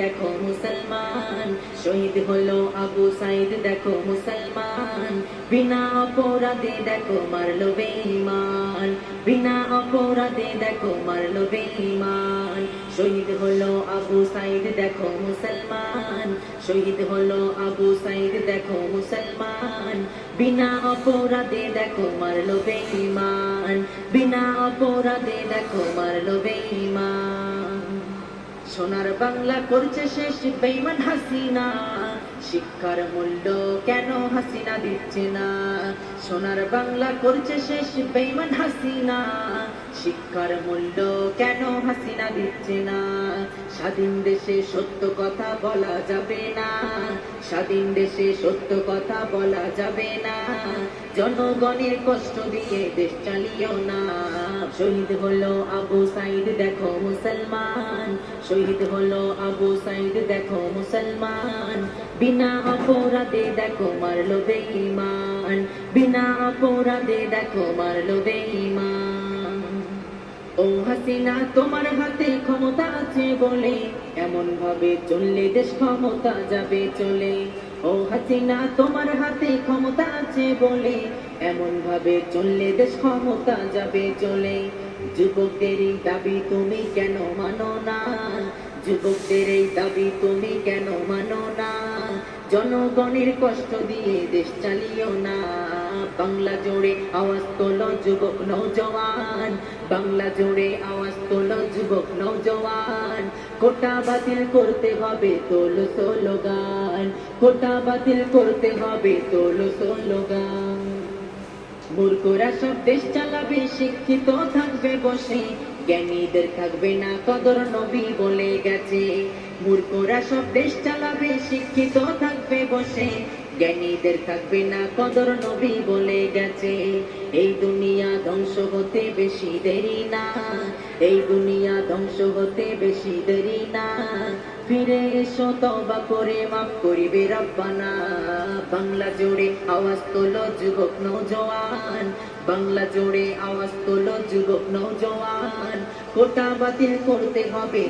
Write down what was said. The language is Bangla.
দেখো মুসলমান, শহীদ হলো আবু সাইদ দেখো মুসলমান, বিনা অপরাধে দেখো মারলো বেঈমান, বিনা অপরাধে দেখো মারলো বেঈমান। শহীদ হলো আবু সাইদ দেখো মুসলমান, শহীদ হলো আবু সাইদ দেখো মুসলমান, বিনা অপরাধে দেখো মারলো বেঈমান, বিনা অপরাধে দেখো মারলো বেঈমান। সোনার বাংলা করছে শেষ বেঈমান হাসিনা, শিক্ষার মূল্য কেন হাসিনা দিচ্ছে না? সোনার বাংলা করছে শেষ বেঈমান হাসিনা, শিক্ষার মূল্য কেন হাসিনা দিচ্ছে না? স্বাধীন দেশে সত্য কথা বলা যাবে না, স্বাধীন দেশে সত্য কথা বলা যাবে না, জনগণের কষ্ট দিয়ে দেশ চালিও না। শহীদ হলো আবু সাইদ দেখো মুসলমান, শহীদ হলো আবু সাইদ দেখো মুসলমান, বিনা অপরাধে দেখো মারলো বেঈমান, বিনা অপরাধে দেখো মারলো বেঈমান। ও হাসিনা তোমার হাতে ক্ষমতা আছে বলে এমন ভাবে চললে দেশ ক্ষমতা যাবে চলে। ও হাসিনা তোমার হাতে ক্ষমতা আছে বলে এমন ভাবে চললে দেশ ক্ষমতা যাবে চলে। যুবকদের এই দাবি তুমি কেন মানো না? যুবকদের এই দাবি তুমি কেন মানো না? জনগণের কষ্ট দিয়ে দেশ চালিও না। বাংলা জোড়ে আওয়াজ তোলো যুবক নওজওয়ান, বাংলা জোড়ে আওয়াজ তোলো যুবক নওজওয়ান, কোটা বাতিল করতে হবে তোলো স্লোগান, কোটা বাতিল করতে হবে তোলো স্লোগান। মূর্খরা সব দেশ চালাবে, শিক্ষিত থাকবে বসে, জ্ঞানীদের থাকবে না কদর নবী বলে গেছে। মূর্খরা সব দেশ চালাবে, শিক্ষিত থাকবে বসে, জ্ঞানীদের থাকবে না কদর নবী বলে গেছে। এই দুনিয়া ধ্বংস হতে বেশি দেরি না, এই দুনিয়া ধ্বংস হতে বেশি দেরি না, ফিরে এসো তওবা করে মাফ করিবে রব্বানা। বাংলা জোড়ে আওয়াজ তোলো যুবক নওজওয়ান, বাংলা জোড়ে আওয়াজ তোলো যুবক নওজওয়ান, কোটা বাতিল করতে হবে